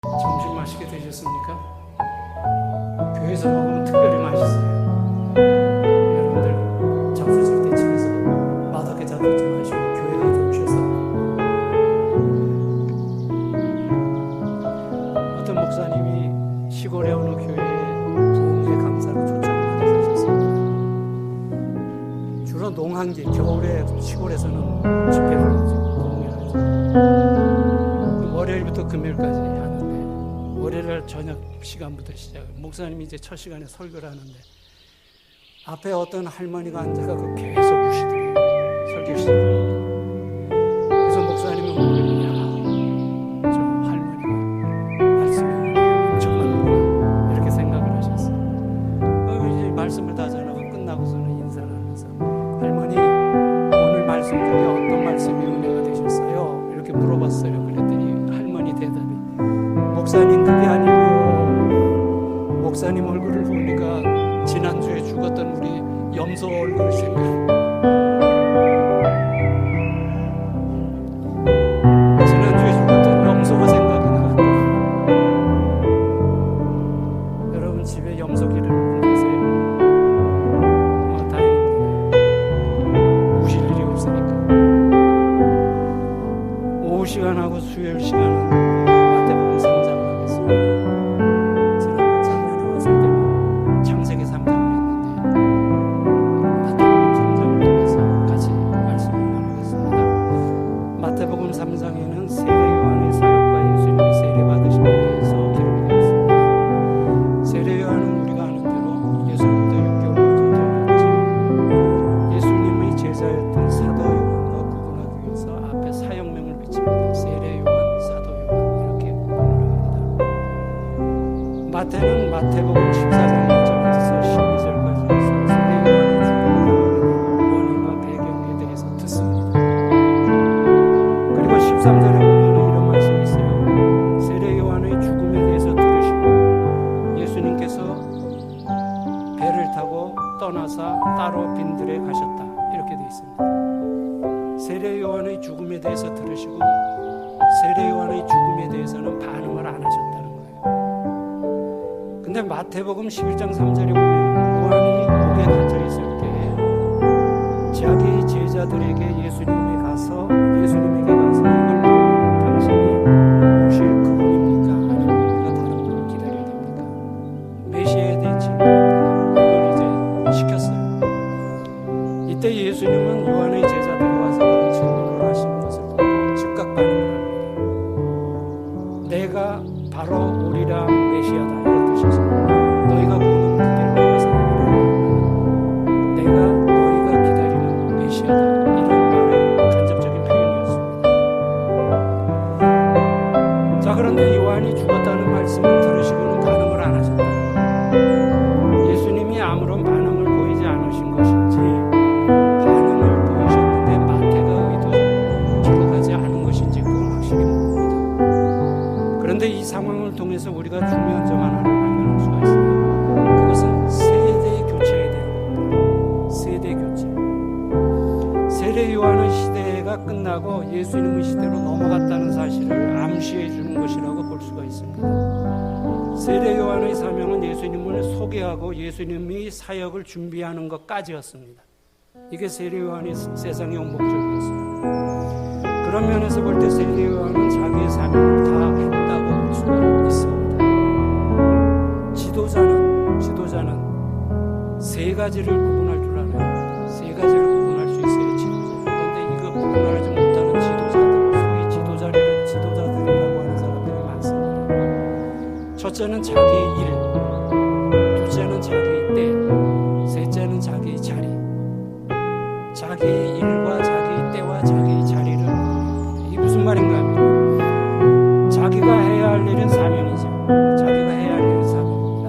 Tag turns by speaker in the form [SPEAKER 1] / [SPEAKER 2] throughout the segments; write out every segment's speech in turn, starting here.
[SPEAKER 1] 점심 맛있게 드셨습니까? 교회에서 먹으면 특별히 맛있어요. 여러분들 잡수 줄 때 집에서 맛없게 잡수지 마시고 교회에 가져오셔서. 어떤 목사님이 시골에 어느 교회에 부흥회 강사로 초청을 받으셨습니다. 주로 농한기, 겨울에 시골에서는 집회를 하죠. 부흥회를 하죠. 월요일부터 금요일까지 하는데 월요일 저녁 시간부터 시작해요. 목사님이 이제 첫 시간에 설교를 하는데 앞에 어떤 할머니가 앉아서 계속 우시더래요. 설교 시작합니다. 그래서 목사님은 오늘이냐, 저 할머니가 말씀이 엄청 많구나 이렇게 생각을 하셨어요. 이제 말씀을 다 전하고 끝나고서는 인사를 하면서 할머니, 오늘 말씀 중에 어떤 말씀이 은혜가 되셨어요? 이렇게 물어봤어요. 그랬더니 할머니 대답이, 목사님 그게 아니고요, 목사님 얼굴을 보니까 지난주에 죽었던 우리 염소 얼굴이 지난주에 죽었던 염소가 생각이 나고. 여러분 집에 염소 기르는 분 계세요? 다행입니다. 우실 일이 없으니까. 오후 시간하고 수요일 시간은 마태복음 3장을 하겠습니다. 지난번 작년에 왔을 때는 창세기 3장을 했는데 마태복음 3장을 통해서 같이 말씀을 나누겠습니다. 마태복음 3장에는 세례 요한의 사역과 예수님이 세례 받으심에 대해서 기록이 되어 있습니다. 세례 요한은 우리가 아는 대로 예수님부터 6개월 먼저 태어났지, 예수님의 제자였던 사도 요한과 구분하기 위해서 앞에 사역명을 붙입니다. 세례 요한, 사도 요한 이렇게 구분을 합니다. 마태는 마태복음 14장 1절부터 12절까지 해서 세례 요한의 죽음을 원인과 배경에 대해서 듣습니다. 그리고 13절에 보면 이런 말씀이 있어요. 세례 요한의 죽음에 대해서 들으시고 예수님께서 배를 타고 떠나사 따로 빈들에 가셨다 이렇게 되어 있습니다. 세례 요한의 죽음에 대해서 들으시고 세례 요한의 죽음에 대해서는 반응을 안 하셨다는 거예요. 근데 마태복음 11장 3절에 보면 요한이 옥에 갇혀 있을 때 자기 제자들에게 예수님에게 가서 이걸 물으면 당신이 오실 그분입니까? 아니면 우리가 다른 분을 기다려야 됩니까? 메시아에 대한 질문입니다. 이걸 이제 시켰어요. 이때 예수님은 요한의 제자들이 와서 그런 질문을 하시는 것을 보고 즉각 반응을 합니다. 내가 바로 오리라 메시아다 이런 뜻이죠. 너희가 보는 그대로 와서 내가 너희가 기다리는 메시아다 이런 말의 간접적인 표현이었습니다. 자, 그런데 요한이 죽었다는 말씀을 들으시고는 반응을 안 하셨다. 예수님이 아무런 반응을 보이지 않으신 것인지 반응을 보이셨는데 마태가 의도적으로 기록하지 않은 것인지 그건 확실히 모릅니다. 그런데 이 상황을 통해서 우리가 중요한 점 하나를 발견할 수가 있어요. 그것은 세대 교체에 대한 겁니다. 세대 교체. 세례 요한의 시대가 끝나고 예수님의 시대로 넘어갔다는 사실을 암시해 주는 것이라고 볼 수가 있습니다. 세례 요한의 사명은 예수님을 소개하고 예수님이 사역을 준비하는 것까지였습니다. 이게 세례 요한이 세상에 온 목적이었어요. 그런 면에서 볼 때 세례 요한은 자기의 사명을 다 했다고 볼 수가 있습니다. 지도자는 세 가지를 구분할 줄 알아요. 세 가지를 구분할 수 있어요, 지도자. 그런데 이거 구분하지 못하는 지도자들, 소위 지도자들이라고 하는 사람들이 많습니다. 첫째는 자기의 일, 둘째는 자기의 때, 셋째는 자기의 자리. 자기의 일과 자기의 때와 자기의 자리를 구분합니다. 이게 무슨 말인가 하면 자기가 해야 할 일은 사명이죠. 자기가 해야 할 일은 사명입니다.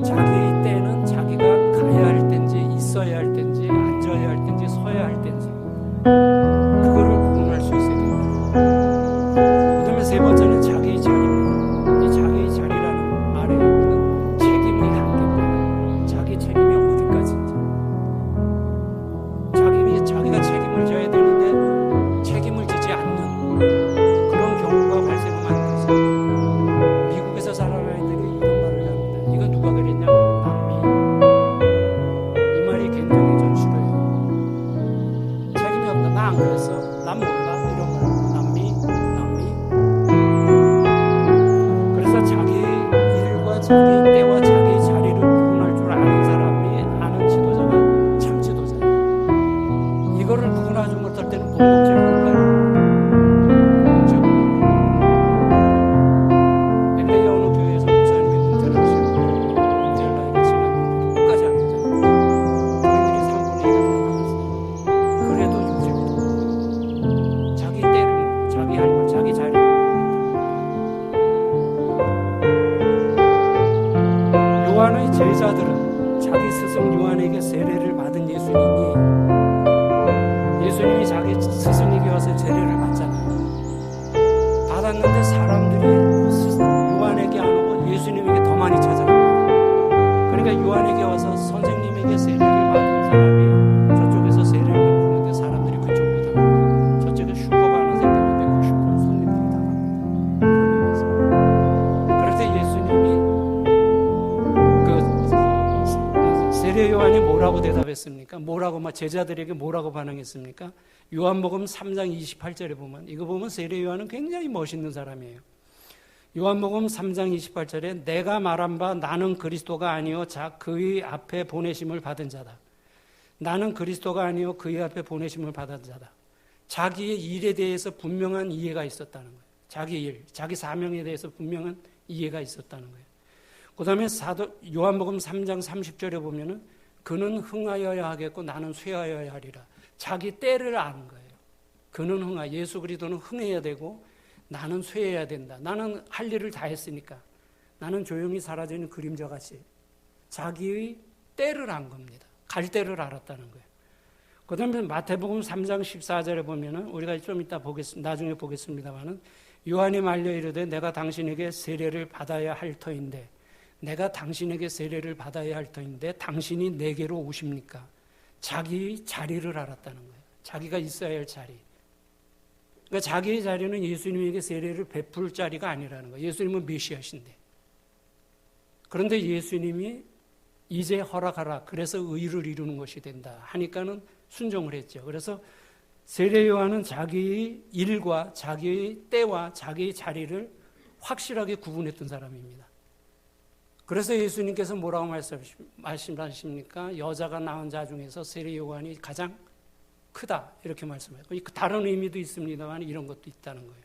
[SPEAKER 1] 자기의 때는 자기가 가야 할 때인지 있어야 할 때인지 앉아야 할 때인지 서야 할 때인지 그거를 구분할 수 있어야 됩니다. 그 다음에 세 번째는 자기의 자리입니다. 이 자기의 자리라는 말에 자기 때와 자기 자리를 구분할 줄 아는 사람이 아는 지도자가 참 지도자예요. 이거를 구분하지 못할 때는 공동체를 요한의 제자들은 자기 스승 요한에게 세례를 받은 예수님이 자기 스승에게 와서 세례를 받잖아요. 받았는데 사람들이 요한에게 안 오고 예수님에게 더 많이 찾아갑니다. 그러니까 요한에게 와서 선생님에게 세례를 받은 사람이 저쪽에서 세례를 받는데 사람들이 그쪽으로 다가갑니다. 저쪽에 슈퍼가 하나 생겼는데 그 슈퍼에 손님들이 다가갑니다. 그럴 때 예수님이 세례 요한이 뭐라고 대답했습니까? 제자들에게 뭐라고 반응했습니까? 요한복음 3장 28절에 보면, 이거 보면 세례 요한은 굉장히 멋있는 사람이에요. 요한복음 3장 28절에 내가 말한 바 나는 그리스도가 아니요 그의 앞에 보내심을 받은 자다. 나는 그리스도가 아니요 그의 앞에 보내심을 받은 자다. 자기의 일에 대해서 분명한 이해가 있었다는 거예요. 자기 일, 자기 사명에 대해서 분명한 이해가 있었다는 거예요. 그 다음에 요한복음 3장 30절에 보면은 그는 흥하여야 하겠고 나는 쇠하여야 하리라. 자기 때를 아는 거예요. 그는 예수 그리스도는 흥해야 되고 나는 쇠해야 된다. 나는 할 일을 다 했으니까 나는 조용히 사라지는 그림자같이 자기의 때를 안 겁니다. 갈 때를 알았다는 거예요. 그 다음에 마태복음 3장 14절에 보면은 우리가 좀 이따 나중에 보겠습니다만은 요한이 말려 이르되 내가 당신에게 세례를 받아야 할 터인데 내가 당신에게 세례를 받아야 할 터인데 당신이 내게로 오십니까? 자기 자리를 알았다는 거예요. 자기가 있어야 할 자리. 그러니까 자기의 자리는 예수님에게 세례를 베풀 자리가 아니라는 거예요. 예수님은 메시아신데. 그런데 예수님이 이제 허락하라. 그래서 의를 이루는 것이 된다. 하니까는 순종을 했죠. 그래서 세례 요한은 자기의 일과 자기의 때와 자기의 자리를 확실하게 구분했던 사람입니다. 그래서 예수님께서 뭐라고 말씀하십니까? 여자가 낳은 자 중에서 세례 요한이 가장 크다 이렇게 말씀하셨고 다른 의미도 있습니다만 이런 것도 있다는 거예요.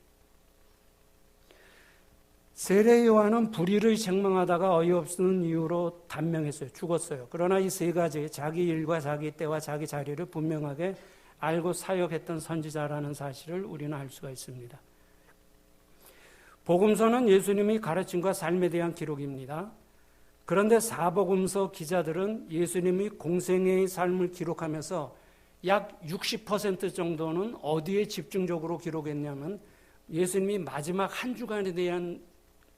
[SPEAKER 1] 세례 요한은 불의를 책망하다가 어이없는 이유로 단명했어요. 죽었어요. 그러나 이 세 가지 자기 일과 자기 때와 자기 자리를 분명하게 알고 사역했던 선지자라는 사실을 우리는 알 수가 있습니다. 복음서는 예수님이 가르침과 삶에 대한 기록입니다. 그런데 사복음서 기자들은 예수님이 공생애의 삶을 기록하면서 약 60% 정도는 어디에 집중적으로 기록했냐면 예수님이 마지막 한 주간에 대한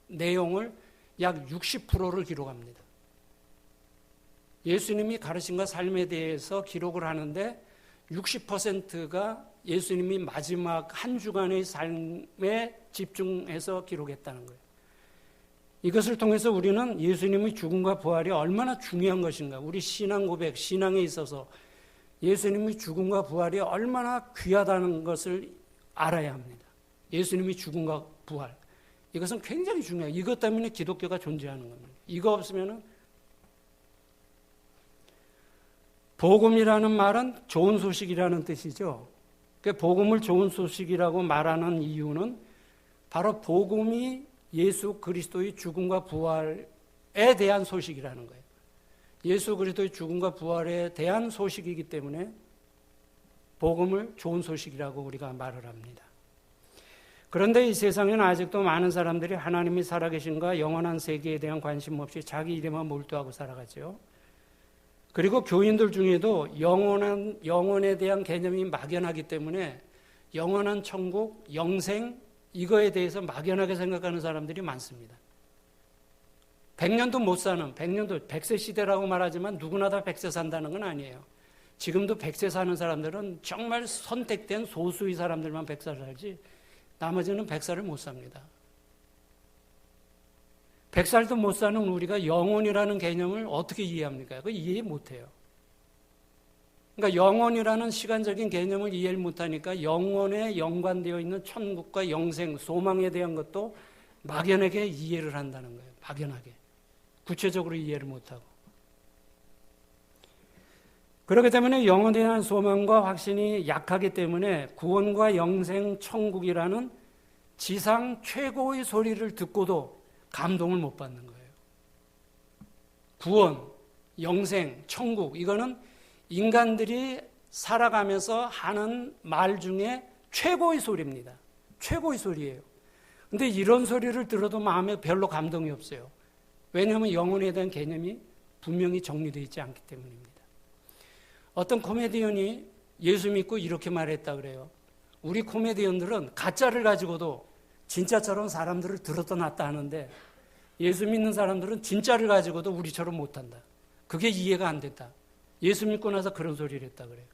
[SPEAKER 1] 내용을 약 60%를 기록합니다. 예수님이 가르침과 삶에 대해서 기록을 하는데 60%가 예수님이 마지막 한 주간의 삶에 집중해서 기록했다는 거예요. 이것을 통해서 우리는 예수님의 죽음과 부활이 얼마나 중요한 것인가, 우리 신앙 고백, 신앙에 있어서 예수님의 죽음과 부활이 얼마나 귀하다는 것을 알아야 합니다. 예수님의 죽음과 부활, 이것은 굉장히 중요해요. 이것 때문에 기독교가 존재하는 겁니다. 이거 없으면은 복음이라는 말은 좋은 소식이라는 뜻이죠. 복음을 좋은 소식이라고 말하는 이유는 바로 복음이 예수 그리스도의 죽음과 부활에 대한 소식이라는 거예요. 예수 그리스도의 죽음과 부활에 대한 소식이기 때문에 복음을 좋은 소식이라고 우리가 말을 합니다. 그런데 이 세상에는 아직도 많은 사람들이 하나님이 살아계신가 영원한 세계에 대한 관심 없이 자기 일에만 몰두하고 살아가죠. 그리고 교인들 중에도 영혼에 대한 개념이 막연하기 때문에 영원한 천국, 영생, 이거에 대해서 막연하게 생각하는 사람들이 많습니다. 100년도 못 사는, 100세 시대라고 말하지만 누구나 다 100세 산다는 건 아니에요. 지금도 100세 사는 사람들은 정말 선택된 소수의 사람들만 100살 살지 나머지는 100살을 못 삽니다. 100살도 못 사는 우리가 영혼이라는 개념을 어떻게 이해합니까? 그거 이해 못해요. 그러니까 영혼이라는 시간적인 개념을 이해를 못하니까 영혼에 연관되어 있는 천국과 영생, 소망에 대한 것도 막연하게 이해를 한다는 거예요. 막연하게. 구체적으로 이해를 못하고. 그렇기 때문에 영혼에 대한 소망과 확신이 약하기 때문에 구원과 영생, 천국이라는 지상 최고의 소리를 듣고도 감동을 못 받는 거예요. 구원, 영생, 천국, 이거는 인간들이 살아가면서 하는 말 중에 최고의 소리입니다. 최고의 소리예요. 근데 이런 소리를 들어도 마음에 별로 감동이 없어요. 왜냐하면 영혼에 대한 개념이 분명히 정리되어 있지 않기 때문입니다. 어떤 코미디언이 예수 믿고 이렇게 말했다 그래요. 우리 코미디언들은 가짜를 가지고도 진짜처럼 사람들을 들었다 놨다 하는데 예수 믿는 사람들은 진짜를 가지고도 우리처럼 못한다. 그게 이해가 안 된다. 예수 믿고 나서 그런 소리를 했다 그래요.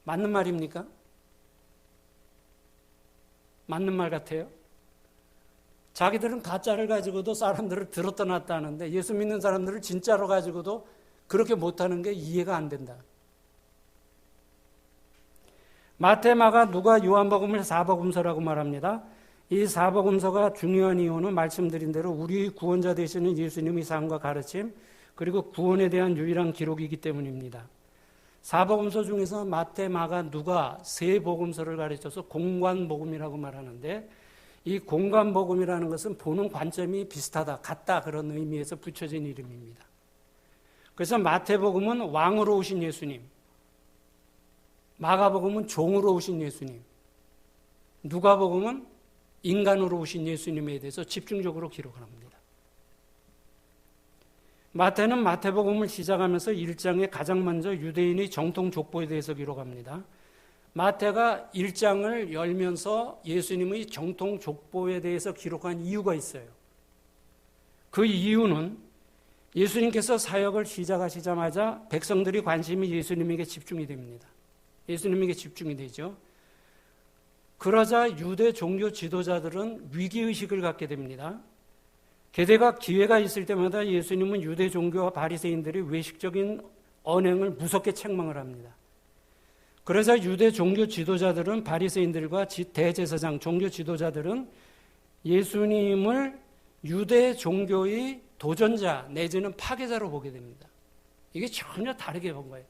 [SPEAKER 1] 맞는 말입니까? 맞는 말 같아요? 자기들은 가짜를 가지고도 사람들을 들었다 놨다 하는데 예수 믿는 사람들을 진짜로 가지고도 그렇게 못하는 게 이해가 안 된다. 마태, 마가, 누가, 요한복음을 사복음서라고 말합니다. 이 사복음서가 중요한 이유는 말씀드린 대로 우리 구원자 되시는 예수님의 삶과 가르침, 그리고 구원에 대한 유일한 기록이기 때문입니다. 사복음서 중에서 마태, 마가, 누가 세 복음서를 가르쳐서 공관복음이라고 말하는데, 이 공관복음이라는 것은 보는 관점이 비슷하다, 같다, 그런 의미에서 붙여진 이름입니다. 그래서 마태복음은 왕으로 오신 예수님, 마가복음은 종으로 오신 예수님, 누가복음은 인간으로 오신 예수님에 대해서 집중적으로 기록을 합니다. 마태는 마태복음을 시작하면서 1장에 가장 먼저 유대인의 정통 족보에 대해서 기록합니다. 마태가 1장을 열면서 예수님의 정통 족보에 대해서 기록한 이유가 있어요. 그 이유는 예수님께서 사역을 시작하시자마자 백성들이 관심이 예수님에게 집중이 됩니다. 예수님에게 집중이 되죠. 그러자 유대 종교 지도자들은 위기의식을 갖게 됩니다. 게다가 기회가 있을 때마다 예수님은 유대 종교와 바리새인들이 외식적인 언행을 무섭게 책망을 합니다. 그래서 유대 종교 지도자들은 바리새인들과 대제사장 종교 지도자들은 예수님을 유대 종교의 도전자 내지는 파괴자로 보게 됩니다. 이게 전혀 다르게 본 거예요.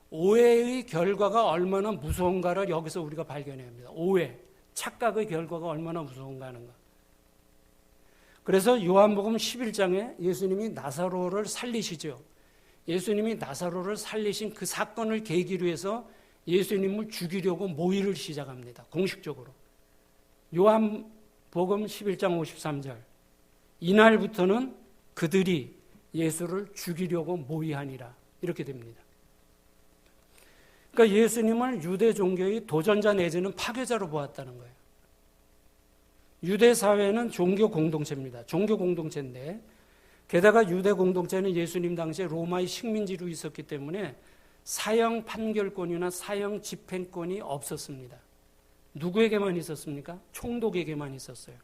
[SPEAKER 1] 오해의 결과가 얼마나 무서운가를 여기서 우리가 발견해야 합니다. 오해, 착각의 결과가 얼마나 무서운가 하는 것. 그래서 요한복음 11장에 예수님이 나사로를 살리시죠. 예수님이 나사로를 살리신 그 사건을 계기로 해서 예수님을 죽이려고 모의를 시작합니다. 공식적으로. 요한복음 11장 53절. 이날부터는 그들이 예수를 죽이려고 모의하니라. 이렇게 됩니다. 그러니까 예수님을 유대 종교의 도전자 내지는 파괴자로 보았다는 거예요. 유대 사회는 종교 공동체입니다. 종교 공동체인데 게다가 유대 공동체는 예수님 당시에 로마의 식민지로 있었기 때문에 사형 판결권이나 사형 집행권이 없었습니다. 누구에게만 있었습니까? 총독에게만 있었어요.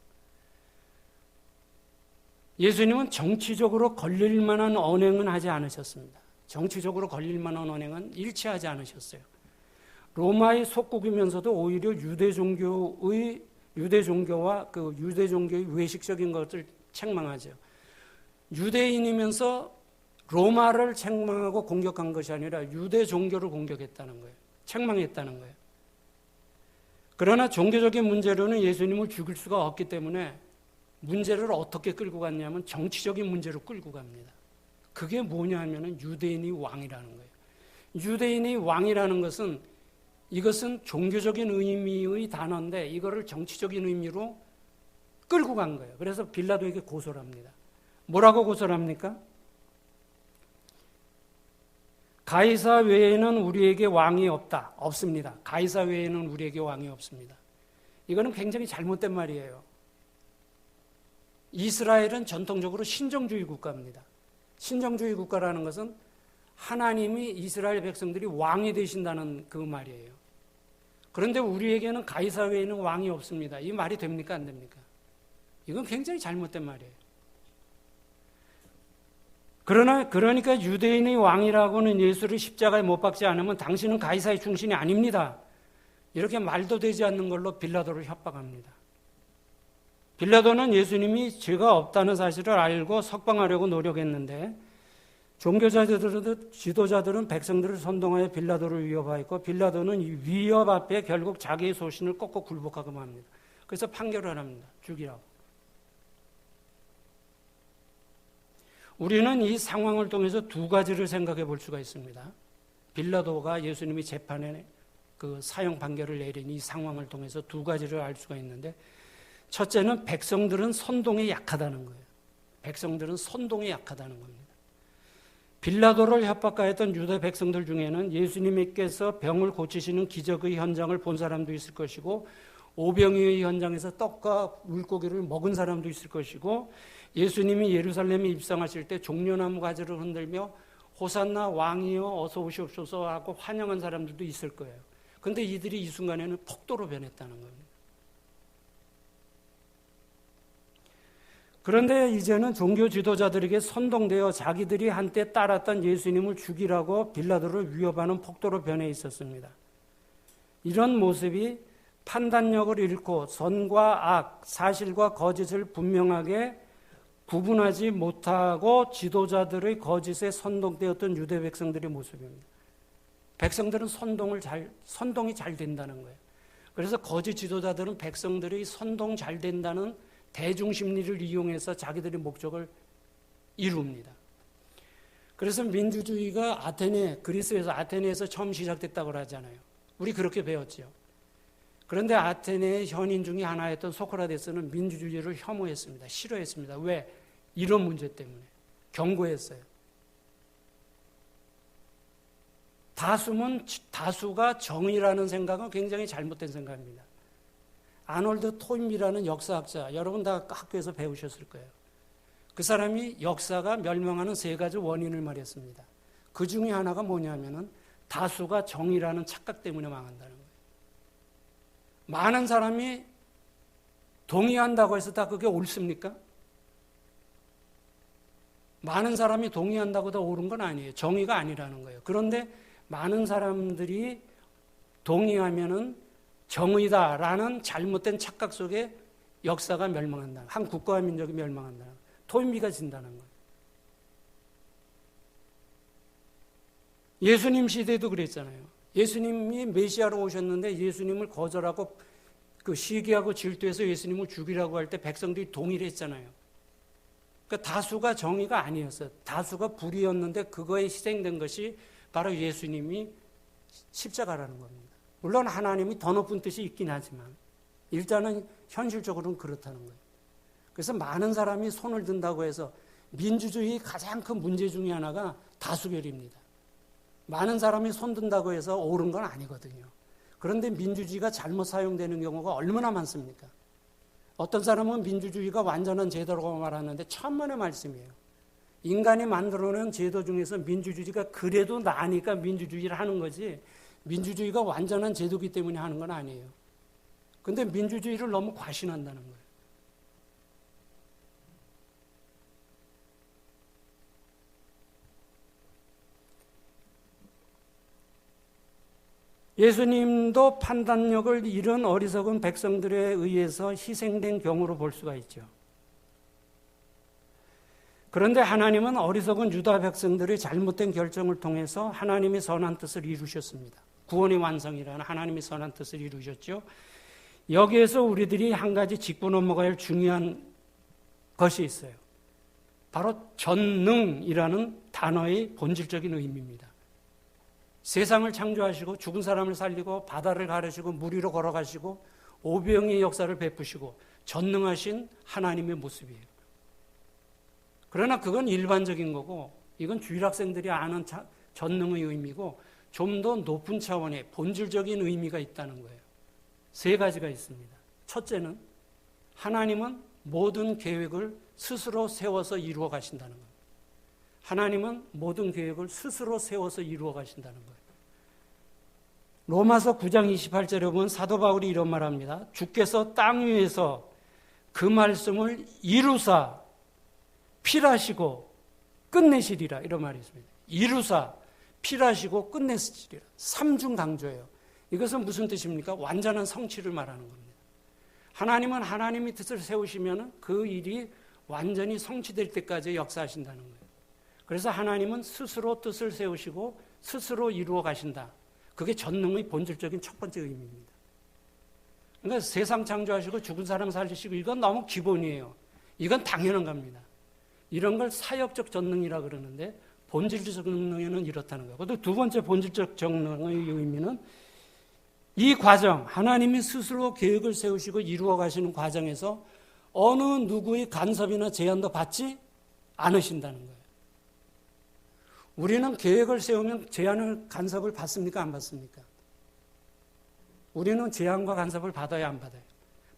[SPEAKER 1] 예수님은 정치적으로 걸릴 만한 언행은 하지 않으셨습니다. 정치적으로 걸릴 만한 언행은 일치하지 않으셨어요. 로마의 속국이면서도 오히려 유대 종교와 그 유대 종교의 외식적인 것을 책망하죠. 유대인이면서 로마를 책망하고 공격한 것이 아니라 유대 종교를 공격했다는 거예요. 책망했다는 거예요. 그러나 종교적인 문제로는 예수님을 죽일 수가 없기 때문에 문제를 어떻게 끌고 갔냐면 정치적인 문제로 끌고 갑니다. 그게 뭐냐 하면은 유대인이 왕이라는 거예요. 유대인이 왕이라는 것은 이것은 종교적인 의미의 단어인데 이거를 정치적인 의미로 끌고 간 거예요. 그래서 빌라도에게 고소를 합니다. 뭐라고 고소를 합니까? 가이사 외에는 우리에게 왕이 없다. 없습니다. 가이사 외에는 우리에게 왕이 없습니다. 이거는 굉장히 잘못된 말이에요. 이스라엘은 전통적으로 신정주의 국가입니다. 신정주의 국가라는 것은 하나님이 이스라엘 백성들이 왕이 되신다는 그 말이에요. 그런데 우리에게는 가이사 외에는 왕이 없습니다. 이 말이 됩니까? 안 됩니까? 이건 굉장히 잘못된 말이에요. 그러니까 유대인의 왕이라고는 예수를 십자가에 못 박지 않으면 당신은 가이사의 충신이 아닙니다. 이렇게 말도 되지 않는 걸로 빌라도를 협박합니다. 빌라도는 예수님이 죄가 없다는 사실을 알고 석방하려고 노력했는데 종교자들은 지도자들은 백성들을 선동하여 빌라도를 위협하였고 빌라도는 이 위협 앞에 결국 자기의 소신을 꺾고 굴복하고 맙니다. 그래서 판결을 합니다. 죽이라고. 우리는 이 상황을 통해서 두 가지를 생각해 볼 수가 있습니다. 빌라도가 예수님이 재판에 그 사형 판결을 내린 이 상황을 통해서 두 가지를 알 수가 있는데, 첫째는 백성들은 선동에 약하다는 거예요. 백성들은 선동에 약하다는 겁니다. 빌라도를 협박하였던 유대 백성들 중에는 예수님께서 병을 고치시는 기적의 현장을 본 사람도 있을 것이고, 오병이의 현장에서 떡과 물고기를 먹은 사람도 있을 것이고, 예수님이 예루살렘에 입성하실 때 종려나무 가지를 흔들며 호산나 왕이여 어서 오시옵소서 하고 환영한 사람들도 있을 거예요. 그런데 이들이 이 순간에는 폭도로 변했다는 겁니다. 그런데 이제는 종교 지도자들에게 선동되어 자기들이 한때 따랐던 예수님을 죽이라고 빌라도를 위협하는 폭도로 변해 있었습니다. 이런 모습이 판단력을 잃고 선과 악, 사실과 거짓을 분명하게 구분하지 못하고 지도자들의 거짓에 선동되었던 유대 백성들의 모습입니다. 백성들은 선동이 잘 된다는 거예요. 그래서 거짓 지도자들은 백성들이 선동 잘 된다는 대중심리를 이용해서 자기들의 목적을 이룹니다. 그래서 민주주의가 그리스에서 아테네에서 처음 시작됐다고 하잖아요. 우리 그렇게 배웠죠. 그런데 아테네의 현인 중에 하나였던 소크라테스는 민주주의를 혐오했습니다. 싫어했습니다. 왜? 이런 문제 때문에. 경고했어요. 다수가 정의라는 생각은 굉장히 잘못된 생각입니다. 아놀드 토인비라는 역사학자, 여러분 다 학교에서 배우셨을 거예요. 그 사람이 역사가 멸망하는 세 가지 원인을 말했습니다. 그 중에 하나가 뭐냐면은 다수가 정의라는 착각 때문에 망한다는 거예요. 많은 사람이 동의한다고 해서 다 그게 옳습니까? 많은 사람이 동의한다고 다 옳은 건 아니에요. 정의가 아니라는 거예요. 그런데 많은 사람들이 동의하면은 정의다라는 잘못된 착각 속에 역사가 멸망한다. 한 국가와 민족이 멸망한다. 토인비가 진다는 거예요. 예수님 시대도 그랬잖아요. 예수님이 메시아로 오셨는데 예수님을 거절하고 시기하고 질투해서 예수님을 죽이라고 할 때 백성들이 동의를 했잖아요. 그러니까 다수가 정의가 아니었어요. 다수가 불의였는데 그거에 희생된 것이 바로 예수님이 십자가라는 겁니다. 물론 하나님이 더 높은 뜻이 있긴 하지만 일단은 현실적으로는 그렇다는 거예요. 그래서 많은 사람이 손을 든다고 해서 민주주의의 가장 큰 문제 중에 하나가 다수결입니다. 많은 사람이 손 든다고 해서 옳은 건 아니거든요. 그런데 민주주의가 잘못 사용되는 경우가 얼마나 많습니까? 어떤 사람은 민주주의가 완전한 제도라고 말하는데 천만의 말씀이에요. 인간이 만들어낸 제도 중에서 민주주의가 그래도 나으니까 민주주의를 하는 거지 민주주의가 완전한 제도이기 때문에 하는 건 아니에요. 그런데 민주주의를 너무 과신한다는 거예요. 예수님도 판단력을 잃은 어리석은 백성들에 의해서 희생된 경우로 볼 수가 있죠. 그런데 하나님은 어리석은 유다 백성들의 잘못된 결정을 통해서 하나님의 선한 뜻을 이루셨습니다. 구원의 완성이라는 하나님의 선한 뜻을 이루셨죠. 여기에서 우리들이 한 가지 짚고 넘어가야 할 중요한 것이 있어요. 바로 전능이라는 단어의 본질적인 의미입니다. 세상을 창조하시고 죽은 사람을 살리고 바다를 가르시고 물 위로 걸어가시고 오병이의 역사를 베푸시고 전능하신 하나님의 모습이에요. 그러나 그건 일반적인 거고 이건 주일학생들이 아는 전능의 의미고 좀 더 높은 차원의 본질적인 의미가 있다는 거예요. 세 가지가 있습니다. 첫째는 하나님은 모든 계획을 스스로 세워서 이루어 가신다는 거예요. 하나님은 모든 계획을 스스로 세워서 이루어 가신다는 거예요. 로마서 9장 28절에 보면 사도 바울이 이런 말합니다. 주께서 땅 위에서 그 말씀을 이루사 필하시고 끝내시리라 이런 말이 있습니다. 이루사 필하시고 끝내시리라. 삼중 강조예요. 이것은 무슨 뜻입니까? 완전한 성취를 말하는 겁니다. 하나님은 하나님의 뜻을 세우시면 그 일이 완전히 성취될 때까지 역사하신다는 거예요. 그래서 하나님은 스스로 뜻을 세우시고 스스로 이루어 가신다. 그게 전능의 본질적인 첫 번째 의미입니다. 그러니까 세상 창조하시고 죽은 사람 살리시고 이건 너무 기본이에요. 이건 당연한 겁니다. 이런 걸 사역적 전능이라 그러는데 본질적 전능에는 이렇다는 거예요. 그리고 두 번째 본질적 전능의 의미는 이 과정, 하나님이 스스로 계획을 세우시고 이루어 가시는 과정에서 어느 누구의 간섭이나 제한도 받지 않으신다는 거예요. 우리는 계획을 세우면 제한을, 간섭을 받습니까? 안 받습니까? 우리는 제한과 간섭을 받아야 안 받아요?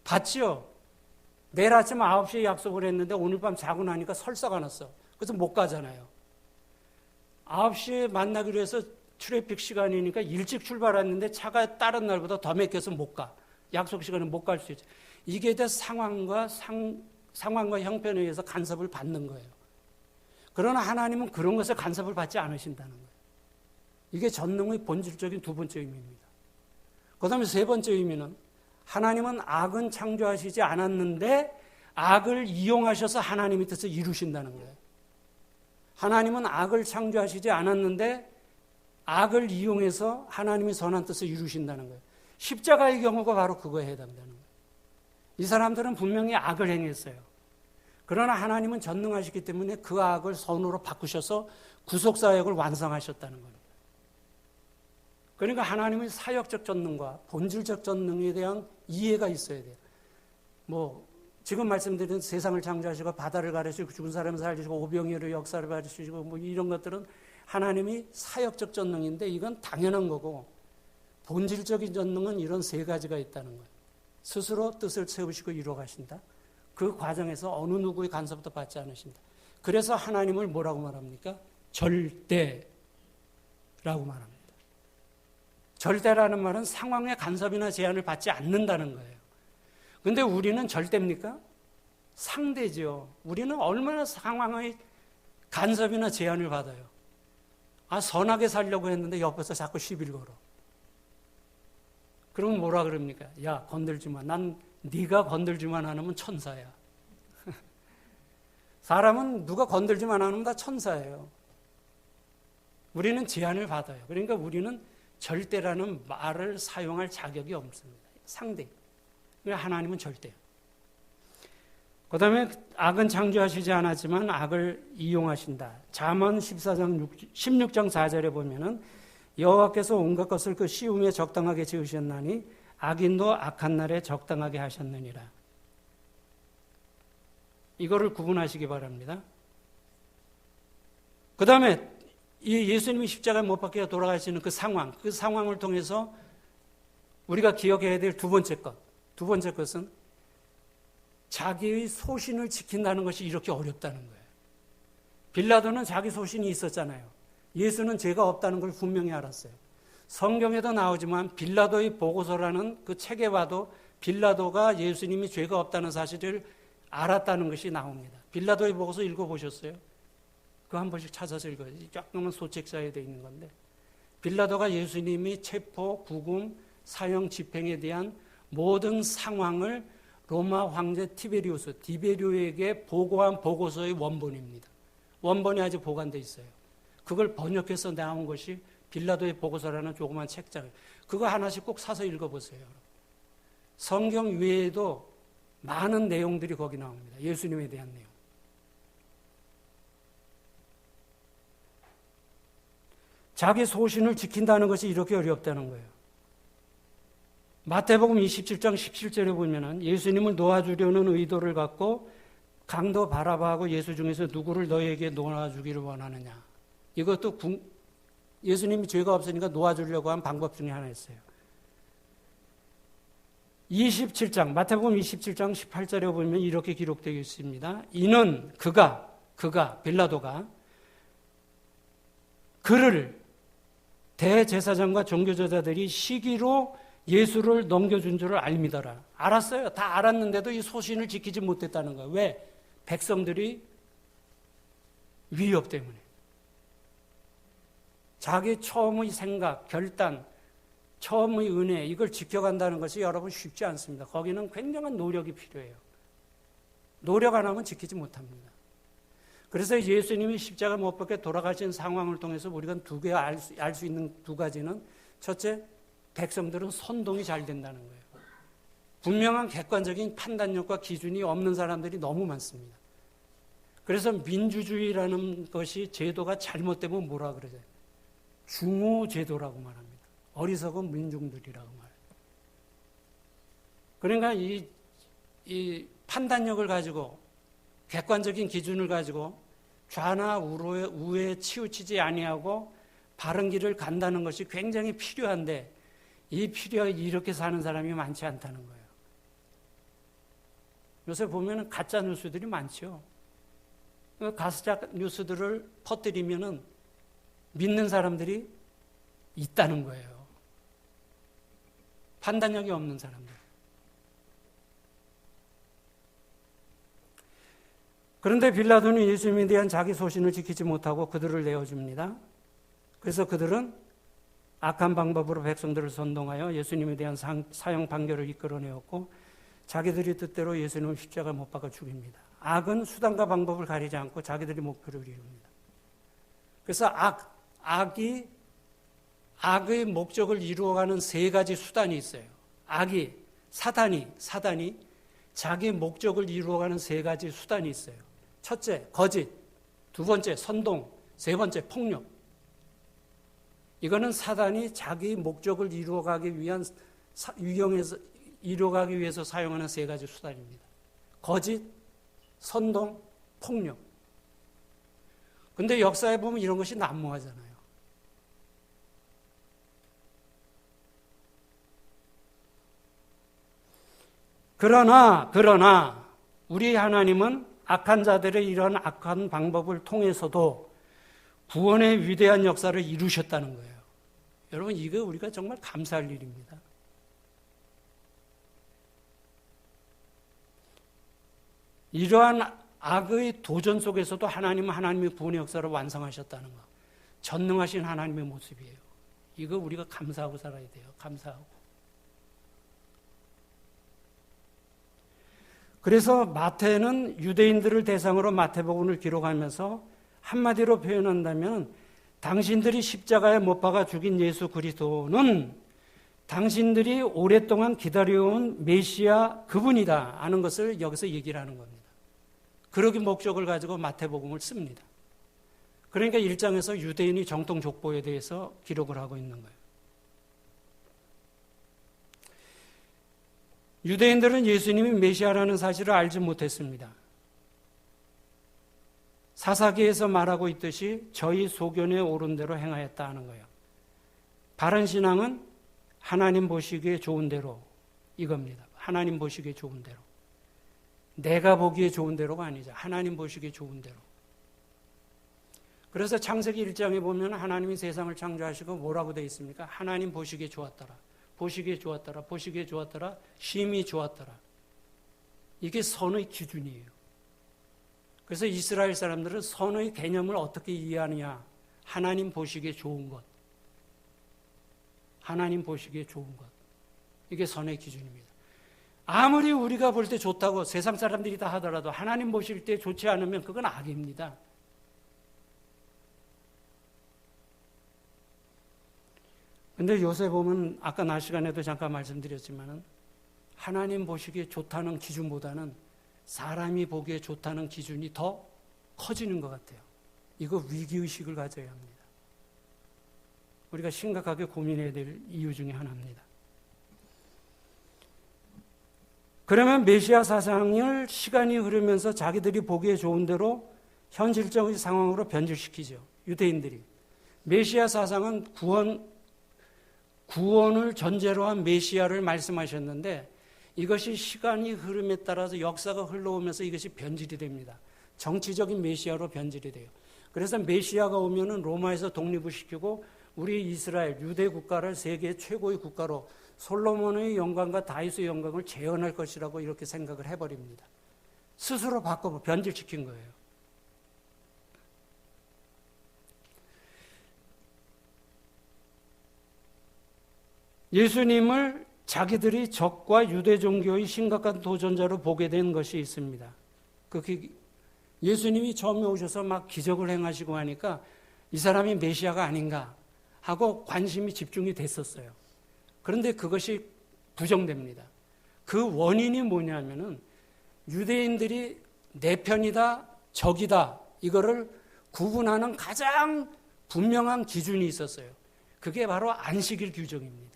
[SPEAKER 1] 받지요. 내일 아침 9시에 약속을 했는데 오늘 밤 자고 나니까 설사가 났어. 그래서 못 가잖아요. 9시에 만나기로 해서 트래픽 시간이니까 일찍 출발했는데 차가 다른 날보다 더 막혀서 못 가. 약속 시간에 못 갈 수 있죠. 이게 다 상황과 형편에 의해서 간섭을 받는 거예요. 그러나 하나님은 그런 것에 간섭을 받지 않으신다는 거예요. 이게 전능의 본질적인 두 번째 의미입니다. 그 다음에 세 번째 의미는 하나님은 악은 창조하시지 않았는데 악을 이용하셔서 하나님의 뜻을 이루신다는 거예요. 하나님은 악을 창조하시지 않았는데 악을 이용해서 하나님의 선한 뜻을 이루신다는 거예요. 십자가의 경우가 바로 그거에 해당되는 거예요. 이 사람들은 분명히 악을 행했어요. 그러나 하나님은 전능하시기 때문에 그 악을 선으로 바꾸셔서 구속사역을 완성하셨다는 겁니다. 그러니까 하나님의 사역적 전능과 본질적 전능에 대한 이해가 있어야 돼요. 지금 말씀드린 세상을 창조하시고 바다를 가르치고 죽은 사람을 살리시고 오병이어의 역사를 가르치시고 이런 것들은 하나님이 사역적 전능인데 이건 당연한 거고, 본질적인 전능은 이런 세 가지가 있다는 거예요. 스스로 뜻을 세우시고 이루어 가신다. 그 과정에서 어느 누구의 간섭도 받지 않으신다. 그래서 하나님을 뭐라고 말합니까? 절대라고 말합니다. 절대라는 말은 상황의 간섭이나 제한을 받지 않는다는 거예요. 그런데 우리는 절대입니까? 상대죠. 우리는 얼마나 상황의 간섭이나 제한을 받아요. 선하게 살려고 했는데 옆에서 자꾸 시비를 걸어. 그러면 뭐라 그럽니까? 야, 건들지 마. 난 네가 건들지만 않으면 천사야. 사람은 누가 건들지만 않으면 다 천사예요. 우리는 제한을 받아요. 그러니까 우리는 절대라는 말을 사용할 자격이 없습니다. 상대. 하나님은 절대예요. 그 다음에 악은 창조하시지 않았지만 악을 이용하신다. 잠언 16장 4절에 보면은 여호와께서 온갖 것을 그 시움에 적당하게 지으셨나니 악인도 악한 날에 적당하게 하셨느니라. 이거를 구분하시기 바랍니다. 그 다음에 이 예수님이 십자가에 못 박혀 돌아가시는 그 상황을 통해서 우리가 기억해야 될 두 번째 것은 자기의 소신을 지킨다는 것이 이렇게 어렵다는 거예요. 빌라도는 자기 소신이 있었잖아요. 예수는 죄가 없다는 걸 분명히 알았어요. 성경에도 나오지만 빌라도의 보고서라는 그 책에 봐도 빌라도가 예수님이 죄가 없다는 사실을 알았다는 것이 나옵니다. 빌라도의 보고서 읽어보셨어요? 그거 한 번씩 찾아서 읽어요. 조금은 소책자에 되어 있는 건데, 빌라도가 예수님이 체포, 구금, 사형, 집행에 대한 모든 상황을 로마 황제 디베리오에게 보고한 보고서의 원본입니다. 원본이 아직 보관되어 있어요. 그걸 번역해서 나온 것이 빌라도의 보고서라는 조그만 책장이에요. 그거 하나씩 꼭 사서 읽어보세요. 성경 외에도 많은 내용들이 거기 나옵니다. 예수님에 대한 내용. 자기 소신을 지킨다는 것이 이렇게 어렵다는 거예요. 마태복음 27장 17절에 보면은 예수님을 놓아주려는 의도를 갖고 강도 바라바하고 예수 중에서 누구를 너에게 놓아주기를 원하느냐. 이것도 예수님이 죄가 없으니까 놓아주려고 한 방법 중에 하나였어요. 27장, 마태복음 27장 18절에 보면 이렇게 기록되어 있습니다. 이는 그가, 빌라도가 그를 대제사장과 종교저자들이 시기로 예수를 넘겨준 줄을 알미더라. 알았어요. 다 알았는데도 이 소신을 지키지 못했다는 거예요. 왜? 백성들이 위협 때문에. 자기 처음의 생각, 결단, 처음의 은혜, 이걸 지켜간다는 것이 여러분 쉽지 않습니다. 거기는 굉장한 노력이 필요해요. 노력 안 하면 지키지 못합니다. 그래서 예수님이 십자가 못 박혀 돌아가신 상황을 통해서 우리가 알 수 있는 두 가지는, 첫째, 백성들은 선동이 잘 된다는 거예요. 분명한 객관적인 판단력과 기준이 없는 사람들이 너무 많습니다. 그래서 민주주의라는 것이 제도가 잘못되면 뭐라 그러죠? 중호제도라고 말합니다. 어리석은 민중들이라고 말해요. 그러니까 이 판단력을 가지고 객관적인 기준을 가지고 좌나 우에 치우치지 아니하고 바른 길을 간다는 것이 굉장히 필요한데, 이렇게 사는 사람이 많지 않다는 거예요. 요새 보면은 가짜 뉴스들이 많죠. 가짜 뉴스들을 퍼뜨리면은 믿는 사람들이 있다는 거예요. 판단력이 없는 사람들. 그런데 빌라도는 예수님에 대한 자기 소신을 지키지 못하고 그들을 내어줍니다. 그래서 그들은 악한 방법으로 백성들을 선동하여 예수님에 대한 사형 판결을 이끌어내었고, 자기들이 뜻대로 예수님을 십자가 못 박아 죽입니다. 악은 수단과 방법을 가리지 않고 자기들이 목표를 이룹니다. 그래서 악의 목적을 이루어가는 세 가지 수단이 있어요. 사단이 자기 목적을 이루어가는 세 가지 수단이 있어요. 첫째, 거짓. 두 번째, 선동. 세 번째, 폭력. 이거는 사단이 자기 목적을 이루어가기 위해서 사용하는 세 가지 수단입니다. 거짓, 선동, 폭력. 근데 역사에 보면 이런 것이 난무하잖아요. 그러나 우리 하나님은 악한 자들의 이런 악한 방법을 통해서도 구원의 위대한 역사를 이루셨다는 거예요. 여러분, 이거 우리가 정말 감사할 일입니다. 이러한 악의 도전 속에서도 하나님은 하나님의 구원의 역사를 완성하셨다는 것. 전능하신 하나님의 모습이에요. 이거 우리가 감사하고 살아야 돼요. 감사하고. 그래서 마태는 유대인들을 대상으로 마태복음을 기록하면서 한마디로 표현한다면, 당신들이 십자가에 못 박아 죽인 예수 그리스도는 당신들이 오랫동안 기다려온 메시아 그분이다 하는 것을 여기서 얘기를 하는 겁니다. 그러기 목적을 가지고 마태복음을 씁니다. 그러니까 1장에서 유대인이 정통 족보에 대해서 기록을 하고 있는 거예요. 유대인들은 예수님이 메시아라는 사실을 알지 못했습니다. 사사기에서 말하고 있듯이 저희 소견에 옳은 대로 행하였다 하는 거예요. 바른 신앙은 하나님 보시기에 좋은 대로, 이겁니다. 하나님 보시기에 좋은 대로. 내가 보기에 좋은 대로가 아니죠. 하나님 보시기에 좋은 대로. 그래서 창세기 1장에 보면 하나님이 세상을 창조하시고 뭐라고 되어 있습니까? 하나님 보시기에 좋았더라. 보시기에 좋았더라. 보시기에 좋았더라. 심히 좋았더라. 이게 선의 기준이에요. 그래서 이스라엘 사람들은 선의 개념을 어떻게 이해하느냐? 하나님 보시기에 좋은 것. 하나님 보시기에 좋은 것. 이게 선의 기준입니다. 아무리 우리가 볼 때 좋다고 세상 사람들이 다 하더라도 하나님 보실 때 좋지 않으면 그건 악입니다. 근데 요새 보면 아까 낮 시간에도 잠깐 말씀드렸지만은 하나님 보시기에 좋다는 기준보다는 사람이 보기에 좋다는 기준이 더 커지는 것 같아요. 이거 위기의식을 가져야 합니다. 우리가 심각하게 고민해야 될 이유 중에 하나입니다. 그러면 메시아 사상을 시간이 흐르면서 자기들이 보기에 좋은 대로 현실적인 상황으로 변질시키죠. 유대인들이. 메시아 사상은 구원을 전제로 한 메시아를 말씀하셨는데 이것이 시간이 흐름에 따라서 역사가 흘러오면서 이것이 변질이 됩니다. 정치적인 메시아로 변질이 돼요. 그래서 메시아가 오면은 로마에서 독립을 시키고 우리 이스라엘 유대 국가를 세계 최고의 국가로 솔로몬의 영광과 다윗의 영광을 재현할 것이라고 이렇게 생각을 해버립니다. 스스로 바꿔 변질시킨 거예요. 예수님을 자기들이 적과 유대 종교의 심각한 도전자로 보게 된 것이 있습니다. 예수님이 처음에 오셔서 막 기적을 행하시고 하니까 이 사람이 메시아가 아닌가 하고 관심이 집중이 됐었어요. 그런데 그것이 부정됩니다. 그 원인이 뭐냐면은 유대인들이 내 편이다, 적이다, 이거를 구분하는 가장 분명한 기준이 있었어요. 그게 바로 안식일 규정입니다.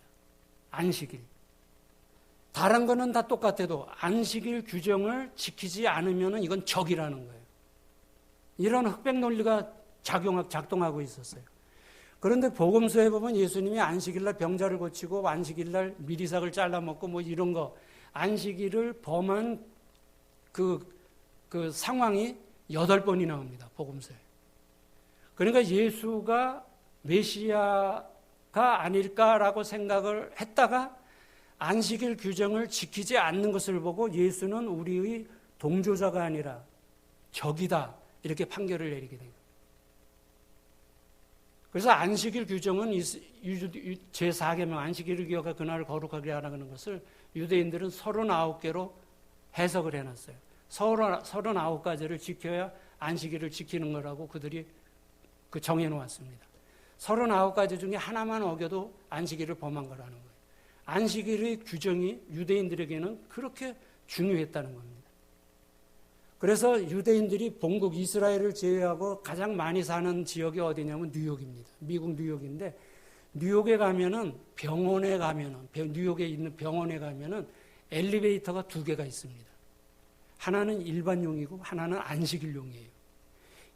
[SPEAKER 1] 안식일. 다른 거는 다 똑같아도 안식일 규정을 지키지 않으면 이건 적이라는 거예요. 이런 흑백 논리가 작동하고 있었어요. 그런데 복음서에 보면 예수님이 안식일날 병자를 고치고 안식일날 미리삭을 잘라먹고 뭐 이런 거 안식일을 범한 그 상황이 8번이 나옵니다. 복음서에. 그러니까 예수가 메시아가 아닐까라고 생각을 했다가 안식일 규정을 지키지 않는 것을 보고 예수는 우리의 동조자가 아니라 적이다 이렇게 판결을 내리게 돼요. 그래서 안식일 규정은 제4계명 안식일을 기억하 그날을 거룩하게 하라는 것을 유대인들은 39개로 해석을 해놨어요. 39가지를 지켜야 안식일을 지키는 거라고 그들이 정해놓았습니다. 39가지 중에 하나만 어겨도 안식일을 범한 거라는 거예요. 안식일의 규정이 유대인들에게는 그렇게 중요했다는 겁니다. 그래서 유대인들이 본국 이스라엘을 제외하고 가장 많이 사는 지역이 어디냐면 뉴욕입니다. 미국 뉴욕인데 뉴욕에 가면은 뉴욕에 있는 병원에 가면은 엘리베이터가 2개가 있습니다. 하나는 일반용이고 하나는 안식일용이에요.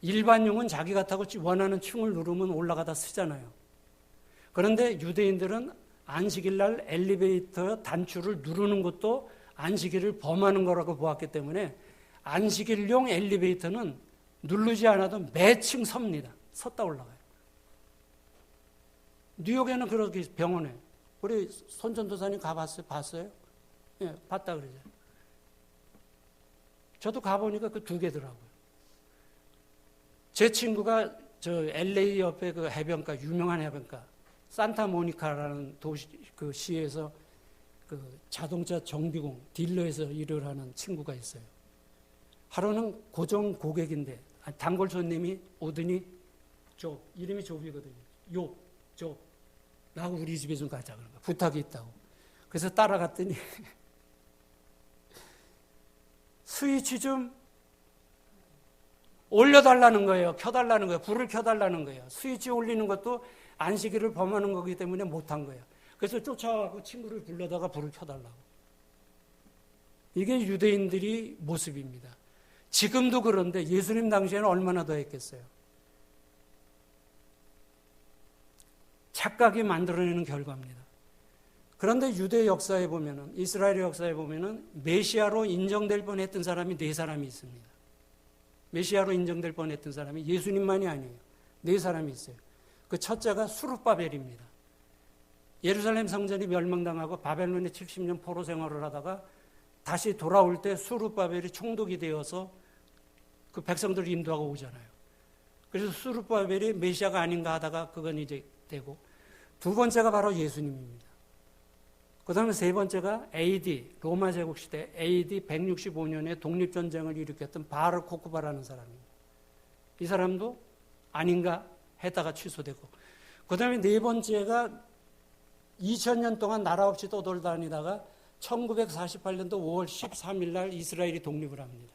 [SPEAKER 1] 일반용은 자기가 타고 원하는 층을 누르면 올라가다 쓰잖아요. 그런데 유대인들은 안식일날 엘리베이터 단추를 누르는 것도 안식일을 범하는 거라고 보았기 때문에 안식일용 엘리베이터는 누르지 않아도 매층 섭니다. 섰다 올라가요. 뉴욕에는 그렇게 병원에 우리 손전도사님 가봤어요? 봤어요? 예, 봤다 그러죠. 저도 가보니까 그 2개더라고요. 제 친구가 저 LA 옆에 그 해변가, 유명한 해변가, 산타모니카라는 도시, 그 시에서 그 자동차 정비공, 딜러에서 일을 하는 친구가 있어요. 하루는 고정 고객인데, 단골 손님이 오더니, 이름이 좁이거든요. 나하고 우리 집에 좀 가자. 그런 거. 부탁이 있다고. 그래서 따라갔더니, 스위치 좀 올려달라는 거예요. 켜달라는 거예요. 불을 켜달라는 거예요. 스위치 올리는 것도 안식일을 범하는 거기 때문에 못한 거예요. 그래서 쫓아가고 친구를 불러다가 불을 켜달라고. 이게 유대인들이 모습입니다. 지금도 그런데 예수님 당시에는 얼마나 더 했겠어요. 착각이 만들어내는 결과입니다. 그런데 유대 역사에 보면은, 이스라엘 역사에 보면은 메시아로 인정될 뻔했던 사람이 4사람이 있습니다. 메시아로 인정될 뻔했던 사람이 예수님만이 아니에요. 4사람이 있어요. 그 첫째가 수룹바벨입니다. 예루살렘 성전이 멸망당하고 바벨론에 70년 포로 생활을 하다가 다시 돌아올 때 수룹바벨이 총독이 되어서 그 백성들을 인도하고 오잖아요. 그래서 수룹바벨이 메시아가 아닌가 하다가 그건 이제 되고, 2번째가 바로 예수님입니다. 그 다음에 3번째가 AD, 로마 제국 시대 AD 165년에 독립전쟁을 일으켰던 바르 코크바라는 사람입니다. 이 사람도 아닌가 했다가 취소되고, 그 다음에 4번째가 2000년 동안 나라 없이 떠돌다니다가 1948년도 5월 13일 날 이스라엘이 독립을 합니다.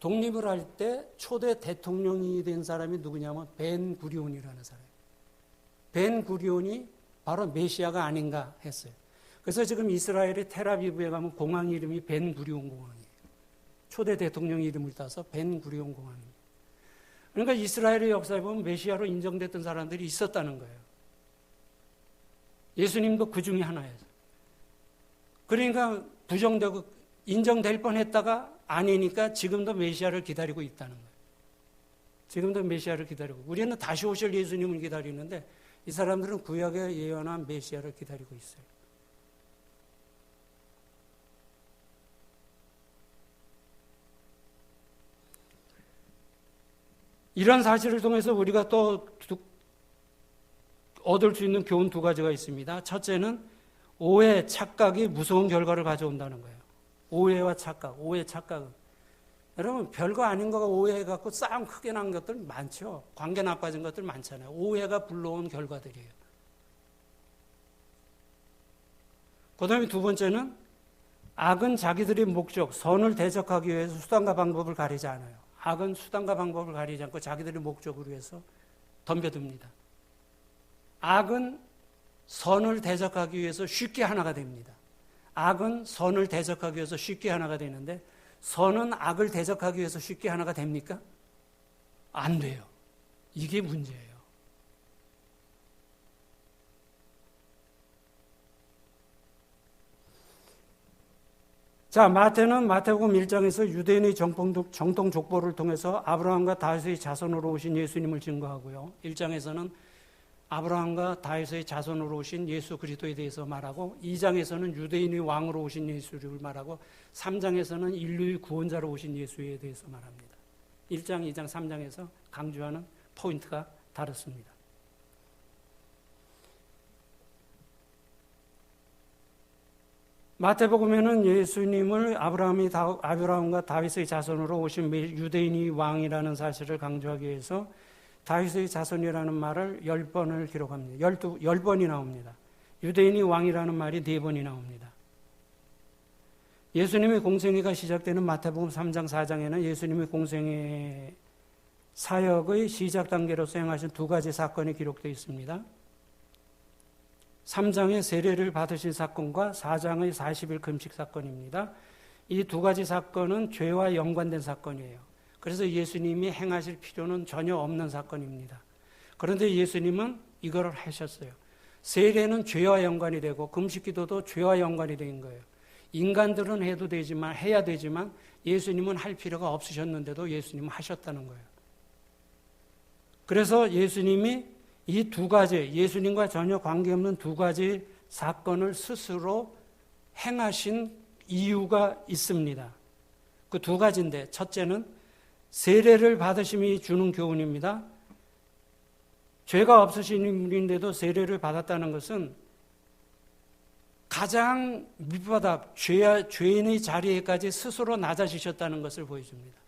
[SPEAKER 1] 독립을 할 때 초대 대통령이 된 사람이 누구냐면 벤 구리온이라는 사람이에요. 벤 구리온이 바로 메시아가 아닌가 했어요. 그래서 지금 이스라엘의 텔아비브에 가면 공항 이름이 벤 구리온 공항이에요. 초대 대통령 이름을 따서 벤 구리온 공항입니다. 그러니까 이스라엘의 역사에 보면 메시아로 인정됐던 사람들이 있었다는 거예요. 예수님도 그 중에 하나예요. 그러니까 부정되고 인정될 뻔했다가 아니니까 지금도 메시아를 기다리고 있다는 거예요. 지금도 메시아를 기다리고, 우리는 다시 오실 예수님을 기다리는데 이 사람들은 구약에 예언한 메시아를 기다리고 있어요. 이런 사실을 통해서 우리가 또 얻을 수 있는 교훈 2가지가 있습니다. 첫째는 오해, 착각이 무서운 결과를 가져온다는 거예요. 오해와 착각, 오해, 착각은. 여러분, 별거 아닌 거가 오해해갖고 싸움 크게 난 것들 많죠. 관계 나빠진 것들 많잖아요. 오해가 불러온 결과들이에요. 그 다음에 두 번째는 악은 자기들의 목적, 선을 대적하기 위해서 수단과 방법을 가리지 않아요. 악은 수단과 방법을 가리지 않고 자기들의 목적을 위해서 덤벼듭니다. 악은 선을 대적하기 위해서 쉽게 하나가 됩니다. 악은 선을 대적하기 위해서 쉽게 하나가 되는데 선은 악을 대적하기 위해서 쉽게 하나가 됩니까? 안 돼요. 이게 문제예요. 자, 마태는 마태복음 1장에서 유대인의 정통 족보를 통해서 아브라함과 다윗의 자손으로 오신 예수님을 증거하고요. 1장에서는 아브라함과 다윗의 자손으로 오신 예수 그리스도에 대해서 말하고 2장에서는 유대인의 왕으로 오신 예수를 말하고 3장에서는 인류의 구원자로 오신 예수에 대해서 말합니다. 1장, 2장, 3장에서 강조하는 포인트가 다릅니다. 마태복음에는 예수님을 아브라함과 다윗의 자손으로 오신 유대인의 왕이라는 사실을 강조하기 위해서 다윗의 자손이라는 말을 10번을 기록합니다. 10번이 나옵니다. 유대인의 왕이라는 말이 4번이 나옵니다. 예수님의 공생애가 시작되는 마태복음 3장, 4장에는 예수님의 공생애 사역의 시작 단계로서 행하신 두 가지 사건이 기록되어 있습니다. 3장의 세례를 받으신 사건과 4장의 40일 금식 사건입니다. 이 두 가지 사건은 죄와 연관된 사건이에요. 그래서 예수님이 행하실 필요는 전혀 없는 사건입니다. 그런데 예수님은 이걸 하셨어요. 세례는 죄와 연관이 되고 금식기도도 죄와 연관이 된 거예요. 인간들은 해야 되지만 예수님은 할 필요가 없으셨는데도 예수님은 하셨다는 거예요. 그래서 예수님이 이 두 가지, 예수님과 전혀 관계없는 두 가지 사건을 스스로 행하신 이유가 있습니다. 그 두 가지인데, 첫째는 세례를 받으심이 주는 교훈입니다. 죄가 없으신 분인데도 세례를 받았다는 것은 가장 밑바닥, 죄인의 자리에까지 스스로 낮아지셨다는 것을 보여줍니다.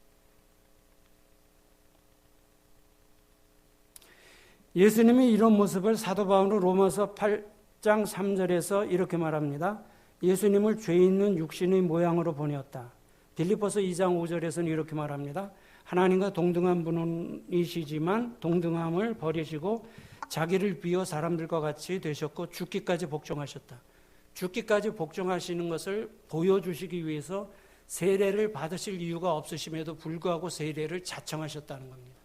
[SPEAKER 1] 예수님이 이런 모습을 사도 바울은 로마서 8장 3절에서 이렇게 말합니다. 예수님을 죄 있는 육신의 모양으로 보내었다. 빌립보서 2장 5절에서는 이렇게 말합니다. 하나님과 동등한 분이시지만 동등함을 버리시고 자기를 비워 사람들과 같이 되셨고 죽기까지 복종하셨다. 죽기까지 복종하시는 것을 보여주시기 위해서 세례를 받으실 이유가 없으심에도 불구하고 세례를 자청하셨다는 겁니다.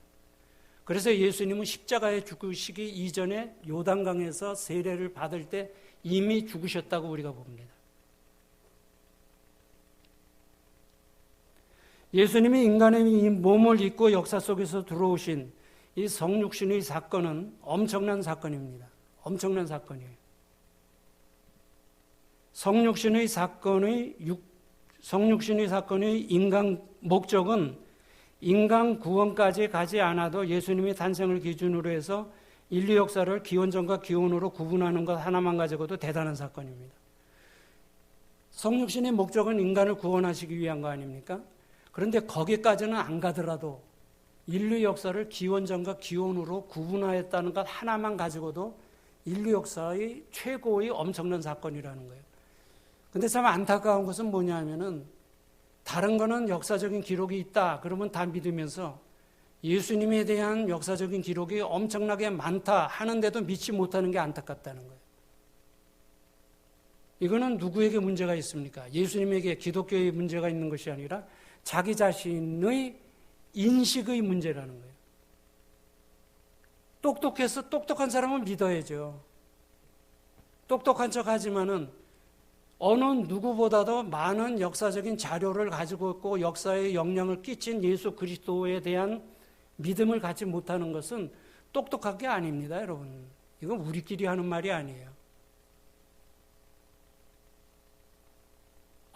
[SPEAKER 1] 그래서 예수님은 십자가에 죽으시기 이전에 요단강에서 세례를 받을 때 이미 죽으셨다고 우리가 봅니다. 예수님이 인간의 몸을 입고 역사 속에서 들어오신 이 성육신의 사건은 엄청난 사건입니다. 엄청난 사건이에요. 성육신의 사건의 인간 목적은 인간 구원까지 가지 않아도 예수님의 탄생을 기준으로 해서 인류 역사를 기원전과 기원으로 구분하는 것 하나만 가지고도 대단한 사건입니다. 성육신의 목적은 인간을 구원하시기 위한 거 아닙니까? 그런데 거기까지는 안 가더라도 인류 역사를 기원전과 기원으로 구분하였다는 것 하나만 가지고도 인류 역사의 최고의 엄청난 사건이라는 거예요. 근데 참 안타까운 것은 뭐냐면은 다른 거는 역사적인 기록이 있다 그러면 다 믿으면서 예수님에 대한 역사적인 기록이 엄청나게 많다 하는데도 믿지 못하는 게 안타깝다는 거예요. 이거는 누구에게 문제가 있습니까? 예수님에게, 기독교에 문제가 있는 것이 아니라 자기 자신의 인식의 문제라는 거예요. 똑똑해서 똑똑한 사람은 믿어야죠. 똑똑한 척 하지만은 어느 누구보다도 많은 역사적인 자료를 가지고 있고 역사에 영향을 끼친 예수 그리스도에 대한 믿음을 갖지 못하는 것은 똑똑한 게 아닙니다, 여러분. 이건 우리끼리 하는 말이 아니에요.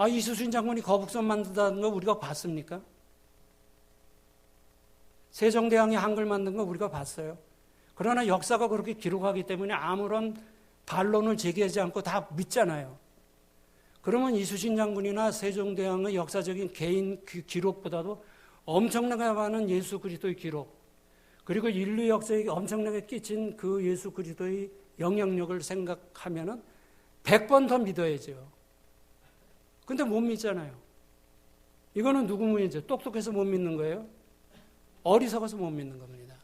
[SPEAKER 1] 이수신 장군이 거북선 만든다는 거 우리가 봤습니까? 세종대왕이 한글 만든 거 우리가 봤어요. 그러나 역사가 그렇게 기록하기 때문에 아무런 반론을 제기하지 않고 다 믿잖아요. 그러면 이순신 장군이나 세종대왕의 역사적인 개인 기록보다도 엄청나게 많은 예수 그리스도의 기록, 그리고 인류 역사에 엄청나게 끼친 그 예수 그리스도의 영향력을 생각하면은 100번 더 믿어야죠. 근데 못 믿잖아요. 이거는 누구 문제죠? 똑똑해서 못 믿는 거예요? 어리석어서 못 믿는 겁니다.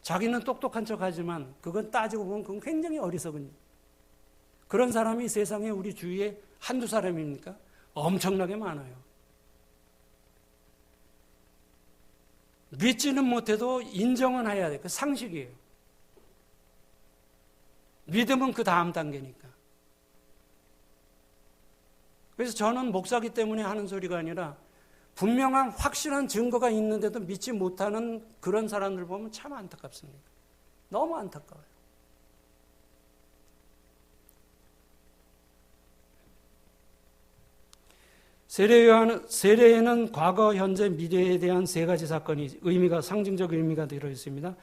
[SPEAKER 1] 자기는 똑똑한 척 하지만 그건 따지고 보면 그건 굉장히 어리석은, 그런 사람이 세상에 우리 주위에 한두 사람입니까? 엄청나게 많아요. 믿지는 못해도 인정은 해야 돼. 그 상식이에요. 믿음은 그 다음 단계니까. 그래서 저는 목사기 때문에 하는 소리가 아니라 분명한 확실한 증거가 있는데도 믿지 못하는 그런 사람들 보면 참 안타깝습니다. 너무 안타까워요. 세례에는 과거, 현재, 미래에 대한 세 가지 사건이 상징적 의미가 들어있습니다.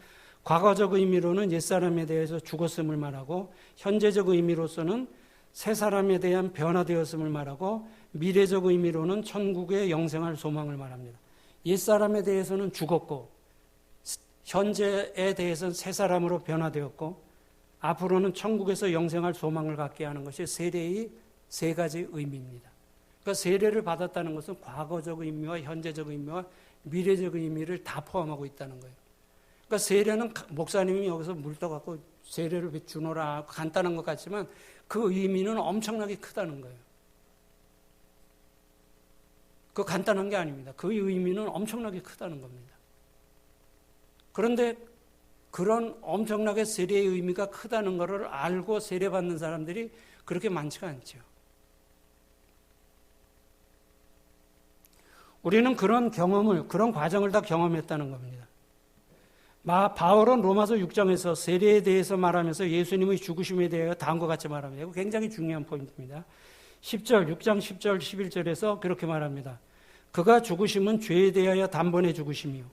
[SPEAKER 1] 과거적 의미로는 옛사람에 대해서 죽었음을 말하고, 현재적 의미로서는 새 사람에 대한 변화되었음을 말하고, 미래적 의미로는 천국에 영생할 소망을 말합니다. 옛사람에 대해서는 죽었고, 현재에 대해서는 새 사람으로 변화되었고, 앞으로는 천국에서 영생할 소망을 갖게 하는 것이 세례의 세 가지 의미입니다. 그러니까 세례를 받았다는 것은 과거적 의미와 현재적 의미와 미래적 의미를 다 포함하고 있다는 거예요. 그러니까 세례는 목사님이 여기서 물 떠갖고 세례를 주노라 간단한 것 같지만 그 의미는 엄청나게 크다는 거예요. 그 간단한 게 아닙니다. 그 의미는 엄청나게 크다는 겁니다. 그런데 그런 엄청나게 세례의 의미가 크다는 것을 알고 세례받는 사람들이 그렇게 많지가 않죠. 우리는 그런 경험을, 그런 과정을 다 경험했다는 겁니다. 바울은 로마서 6장에서 세례에 대해서 말하면서 예수님의 죽으심에 대하여 다음과 같이 말합니다. 이거 굉장히 중요한 포인트입니다. 10절, 6장 10절, 11절에서 그렇게 말합니다. 그가 죽으심은 죄에 대하여 단번에 죽으심이요.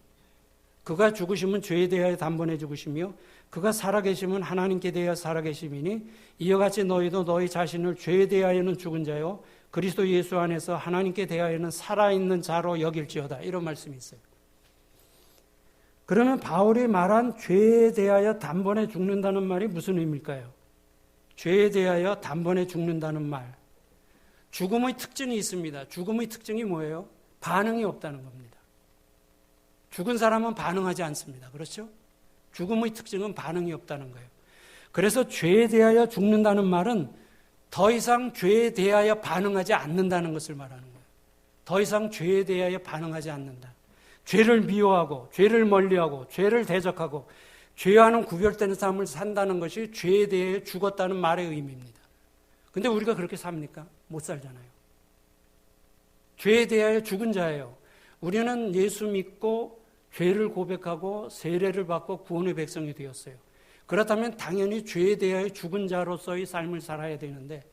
[SPEAKER 1] 그가 죽으심은 죄에 대하여 단번에 죽으심이요. 그가 살아계심은 하나님께 대하여 살아계심이니 이와 같이 너희도 너희 자신을 죄에 대하여는 죽은 자요 그리스도 예수 안에서 하나님께 대하여는 살아있는 자로 여길지어다. 이런 말씀이 있어요. 그러면 바울이 말한 죄에 대하여 단번에 죽는다는 말이 무슨 의미일까요? 죄에 대하여 단번에 죽는다는 말. 죽음의 특징이 있습니다. 죽음의 특징이 뭐예요? 반응이 없다는 겁니다. 죽은 사람은 반응하지 않습니다. 그렇죠? 죽음의 특징은 반응이 없다는 거예요. 그래서 죄에 대하여 죽는다는 말은 더 이상 죄에 대하여 반응하지 않는다는 것을 말하는 거예요. 더 이상 죄에 대하여 반응하지 않는다. 죄를 미워하고, 죄를 멀리하고, 죄를 대적하고, 죄와는 구별되는 삶을 산다는 것이 죄에 대해 죽었다는 말의 의미입니다. 근데 우리가 그렇게 삽니까? 못 살잖아요. 죄에 대하여 죽은 자예요. 우리는 예수 믿고 죄를 고백하고 세례를 받고 구원의 백성이 되었어요. 그렇다면 당연히 죄에 대하여 죽은 자로서의 삶을 살아야 되는데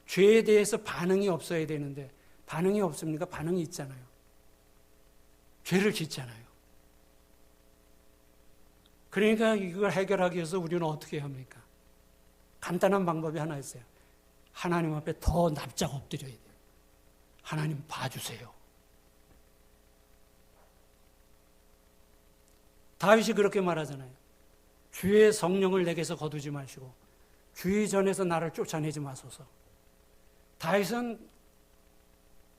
[SPEAKER 1] 죄에 대해서 반응이 없어야 되는데 반응이 없습니까? 반응이 있잖아요. 죄를 짓잖아요. 그러니까 이걸 해결하기 위해서 우리는 어떻게 합니까? 간단한 방법이 하나 있어요. 하나님 앞에 더 납작 엎드려야 돼요. 하나님 봐주세요. 다윗이 그렇게 말하잖아요. 주의 성령을 내게서 거두지 마시고 주의 전에서 나를 쫓아내지 마소서. 다윗은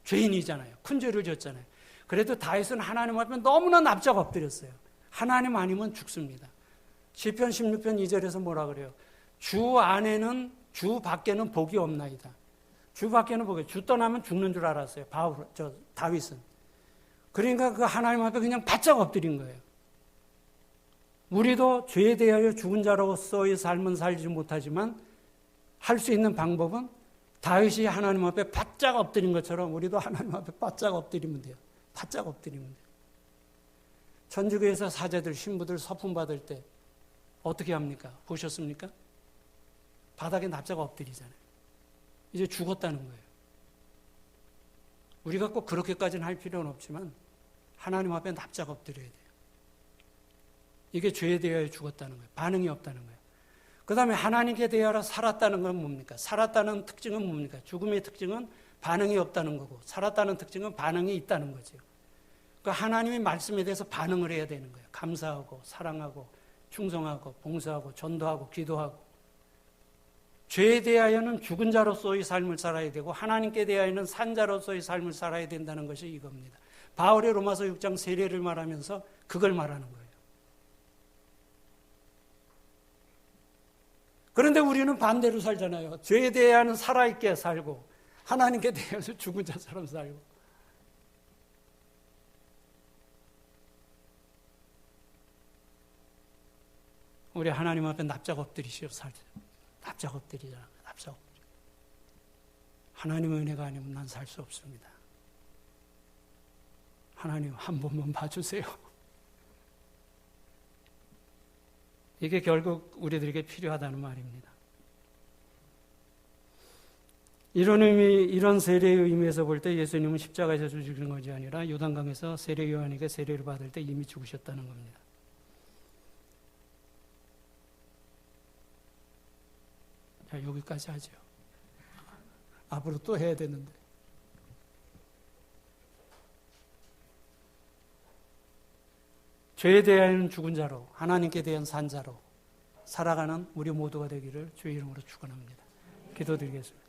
[SPEAKER 1] 죄인이잖아요. 큰 죄를 지었잖아요. 그래도 다윗은 하나님 앞에 너무나 납작 엎드렸어요. 하나님 아니면 죽습니다. 시편 16편 2절에서 뭐라 그래요? 주 안에는 주 밖에는 복이 없나이다. 주 밖에는 복이, 주 떠나면 죽는 줄 알았어요. 다윗은. 그러니까 그 하나님 앞에 그냥 바짝 엎드린 거예요. 우리도 죄에 대하여 죽은 자로서의 삶은 살지 못하지만 할 수 있는 방법은 다윗이 하나님 앞에 바짝 엎드린 것처럼 우리도 하나님 앞에 바짝 엎드리면 돼요. 바짝 엎드리면 돼요. 천주교에서 사제들, 신부들 서품 받을 때 어떻게 합니까? 보셨습니까? 바닥에 납작 엎드리잖아요. 이제 죽었다는 거예요. 우리가 꼭 그렇게까지는 할 필요는 없지만 하나님 앞에 납작 엎드려야 돼요. 이게 죄에 대하여 죽었다는 거예요. 반응이 없다는 거예요. 그 다음에 하나님께 대하여 살았다는 건 뭡니까? 살았다는 특징은 뭡니까? 죽음의 특징은 반응이 없다는 거고, 살았다는 특징은 반응이 있다는 거죠. 그러니까 하나님의 말씀에 대해서 반응을 해야 되는 거예요. 감사하고, 사랑하고, 충성하고, 봉사하고, 전도하고, 기도하고. 죄에 대하여는 죽은 자로서의 삶을 살아야 되고, 하나님께 대하여는 산 자로서의 삶을 살아야 된다는 것이 이겁니다. 바울의 로마서 6장 세례를 말하면서 그걸 말하는 거예요. 그런데 우리는 반대로 살잖아요. 죄에 대하여는 살아있게 살고, 하나님께 대해서 죽은 자처럼 살고. 우리 하나님 앞에 납작 엎드리시오 살죠. 납작 엎드리잖아요. 납작 엎드려. 하나님의 은혜가 아니면 난 살 수 없습니다. 하나님 한 번만 봐주세요. 이게 결국 우리들에게 필요하다는 말입니다. 이런 세례의 의미에서 볼 때 예수님은 십자가에서 죽으신 것이 아니라 요단강에서 세례 요한에게 세례를 받을 때 이미 죽으셨다는 겁니다. 자, 여기까지 하죠. 앞으로 또 해야 되는데. 죄에 대한 죽은 자로, 하나님께 대한 산 자로 살아가는 우리 모두가 되기를 주의 이름으로 축원합니다. 기도드리겠습니다.